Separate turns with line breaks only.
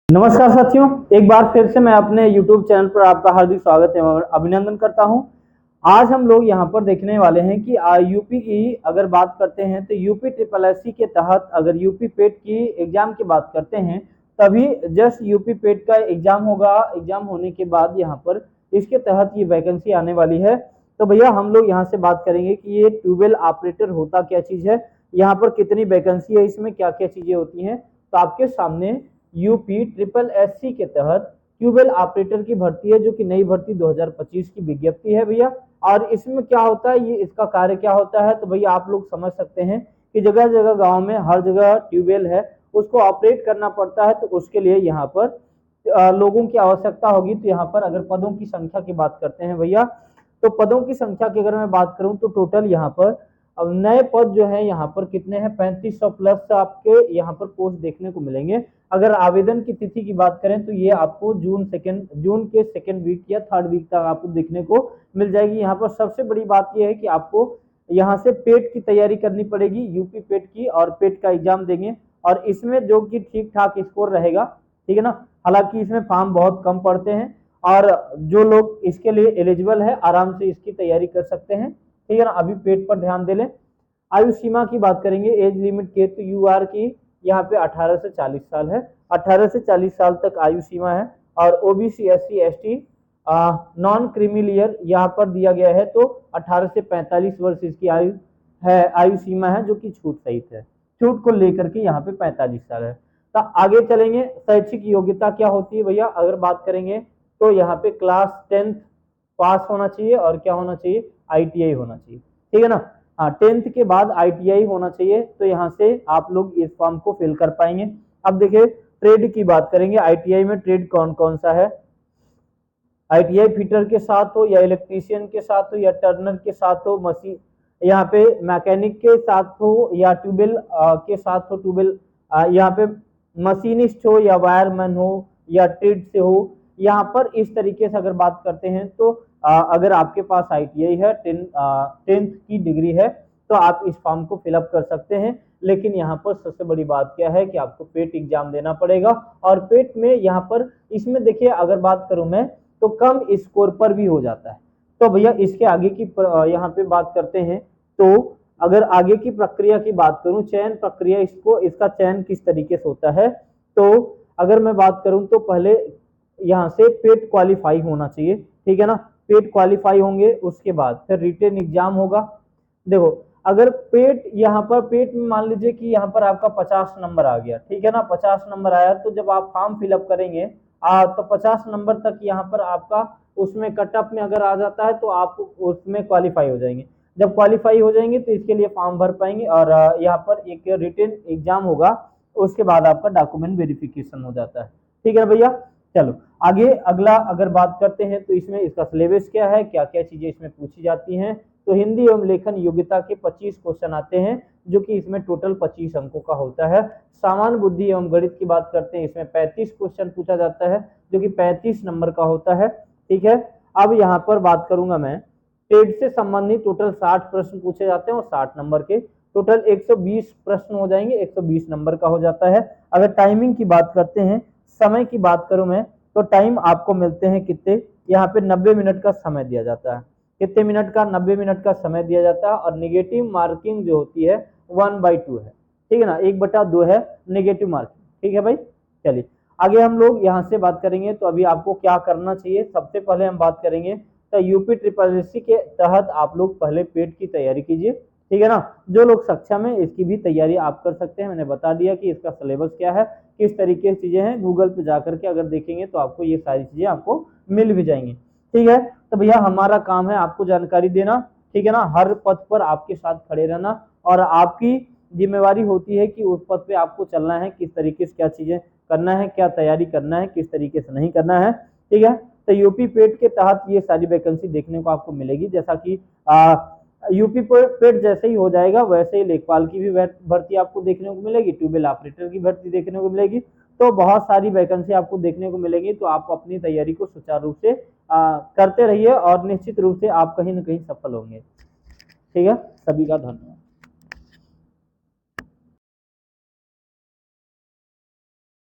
नमस्कार साथियों, एक बार फिर से मैं अपने YouTube चैनल पर आपका हार्दिक स्वागत एवं अभिनंदन करता हूं। आज हम लोग यहां पर देखने वाले हैं कि यूपी की अगर बात करते हैं तो यूपी ट्रिपल एससी के तहत अगर यूपी पेट की एग्जाम की बात करते हैं तभी जस्ट यूपी पेट का एग्जाम होगा। एग्जाम होने के बाद यहाँ पर इसके तहत ये वैकेंसी आने वाली है। तो भैया हम लोग यहाँ से बात करेंगे कि ये ट्यूबवेल ऑपरेटर होता क्या चीज है, यहाँ पर कितनी वैकेंसी है, इसमें क्या क्या चीजें होती हैं। तो आपके सामने यूपी ट्रिपल एससी के तहत ट्यूबवेल ऑपरेटर की भर्ती है, जो कि नई भर्ती 2025 की विज्ञप्ति है भैया। और इसमें क्या होता है, ये इसका कार्य क्या होता है, तो भैया आप लोग समझ सकते हैं कि जगह जगह गांव में हर जगह ट्यूबवेल है, उसको ऑपरेट करना पड़ता है। तो उसके लिए यहाँ पर लोगों की आवश्यकता होगी। तो यहाँ पर अगर पदों की संख्या की बात करते हैं भैया, तो पदों की संख्या की अगर मैं बात करूं तो टोटल यहाँ पर अब नए पद जो है यहाँ पर कितने हैं, 3500 प्लस आपके यहाँ पर पोस्ट देखने को मिलेंगे। अगर आवेदन की तिथि की बात करें तो ये आपको जून के सेकेंड वीक या थर्ड वीक तक आपको देखने को मिल जाएगी। यहाँ पर सबसे बड़ी बात यह है कि आपको यहाँ से पेट की तैयारी करनी पड़ेगी, यूपी पेट की, और पेट का एग्जाम देंगे। और इसमें जो कि ठीक ठाक स्कोर रहेगा, ठीक है ना। हालांकि इसमें फॉर्म बहुत कम पड़ते हैं और जो लोग इसके लिए एलिजिबल है आराम से इसकी तैयारी कर सकते हैं, ठीक है ना। अभी पेट पर ध्यान दे लें। आयु सीमा की बात करेंगे, एज लिमिट के, तो यूआर की यहाँ पे 18 से 40 साल है, 18 से 40 साल तक आयु सीमा है। और OBC SC ST non creamy layer यहाँ पर दिया गया है, तो 18 से 45 वर्ष इसकी आयु है, आयु सीमा है, जो कि छूट सहित है। छूट को लेकर के यहाँ पे 45 साल है। तो आगे चलेंगे, शैक्षिक योग्यता क्या होती है भैया, अगर बात करेंगे तो यहाँ पे क्लास 10th पास होना चाहिए और क्या होना चाहिए, आईटीआई होना चाहिए, ठीक है ना। हाँ, 10th के बाद आईटीआई होना चाहिए। तो यहाँ से आप लोग इस फॉर्म को फिल कर पाएंगे। अब देखिए ट्रेड की बात करेंगे, आईटीआई में ट्रेड कौन कौन सा है। आईटीआई फिटर के साथ हो या इलेक्ट्रीशियन के साथ हो या टर्नर के साथ हो, मशीन यहाँ पे मैकेनिक के साथ हो या ट्यूबवेल के साथ हो, ट्यूबवेल यहाँ पे मशीनिस्ट हो या वायरमैन हो या ट्रेड से हो। यहाँ पर इस तरीके से अगर बात करते हैं तो अगर आपके पास आईटीआई है, 10th की डिग्री है, तो आप इस फॉर्म को फिलअप कर सकते हैं। लेकिन यहाँ पर सबसे बड़ी बात क्या है कि आपको पेट एग्जाम देना पड़ेगा। और पेट में यहाँ पर इसमें देखिए अगर बात करूं मैं तो कम स्कोर पर भी हो जाता है। तो भैया इसके आगे की यहाँ पे बात करते हैं। तो अगर आगे की प्रक्रिया की बात करूं, चयन प्रक्रिया, इसका चयन किस तरीके से होता है, तो अगर मैं बात करूं तो पहले यहाँ से पेट क्वालिफाई होना चाहिए, ठीक है ना। पेट क्वालिफाई होंगे, उसके बाद फिर रिटन एग्जाम होगा। देखो अगर पेट यहाँ पर पेट में मान लीजिए कि यहाँ पर आपका 50 नंबर आ गया, ठीक है ना, 50 नंबर आया, तो जब आप फॉर्म फिलअप करेंगे तो 50 नंबर तक यहाँ पर आपका उसमें कटअप में अगर आ जाता है तो आप उसमें क्वालिफाई हो जाएंगे। जब क्वालिफाई हो जाएंगे तो इसके लिए फॉर्म भर पाएंगे और यहाँ पर एक रिटन एग्जाम होगा। उसके बाद आपका डॉक्यूमेंट वेरिफिकेशन हो जाता है, ठीक है भैया। चलो आगे अगला अगर बात करते हैं तो इसमें इसका सिलेबस क्या है, क्या क्या चीजें इसमें पूछी जाती हैं। तो हिंदी एवं लेखन योग्यता के 25 क्वेश्चन आते हैं, जो कि इसमें टोटल 25 अंकों का होता है। सामान्य बुद्धि एवं गणित की बात करते हैं, इसमें 35 क्वेश्चन पूछा जाता है, जो कि 35 नंबर का होता है, ठीक है। अब यहाँ पर बात करूंगा मैं, ट्रेड से संबंधित टोटल 60 प्रश्न पूछे जाते हैं और 60 नंबर के, टोटल 120 प्रश्न हो जाएंगे, 120 नंबर का हो जाता है। अगर टाइमिंग की बात करते हैं, समय की बात करूं मैं, तो टाइम आपको मिलते हैं कितने, यहाँ पे 90 मिनट का समय दिया जाता है। कितने मिनट का, 90 मिनट का समय दिया जाता है। और नेगेटिव मार्किंग जो होती है 1/2 है, ठीक है ना, 1/2 है नेगेटिव मार्किंग, ठीक है भाई। चलिए आगे हम लोग यहाँ से बात करेंगे। तो अभी आपको क्या करना चाहिए, सबसे पहले हम बात करेंगे तो यूपी ट्रिपल एससी के तहत आप लोग पहले पेट की तैयारी कीजिए, ठीक है ना। जो लोग सक्षम है इसकी भी तैयारी आप कर सकते हैं। मैंने बता दिया कि इसका सिलेबस क्या है, किस तरीके की चीजें हैं, गूगल पे जाकर के अगर देखेंगे तो आपको ये सारी चीजें आपको मिल भी जाएंगी, ठीक है। तो भैया हमारा काम है आपको जानकारी देना, ठीक है ना, हर पद पर आपके साथ खड़े रहना। और आपकी जिम्मेवारी होती है कि उस पद पे आपको चलना है, किस तरीके से क्या चीजें करना है, क्या तैयारी करना है, किस तरीके से नहीं करना है, ठीक है। तो यूपी पेट के तहत ये सारी वैकेंसी देखने को आपको मिलेगी। जैसा कि यूपी पेट जैसे ही हो जाएगा वैसे ही लेखपाल की भी भर्ती आपको देखने को मिलेगी, ट्यूबवेल ऑपरेटर की भर्ती देखने को मिलेगी। तो बहुत सारी वैकेंसी आपको देखने को मिलेगी। तो आप अपनी तैयारी को सुचारू रूप से करते रहिए और निश्चित रूप से आप कहीं ना कहीं सफल होंगे, ठीक है। सभी का धन्यवाद।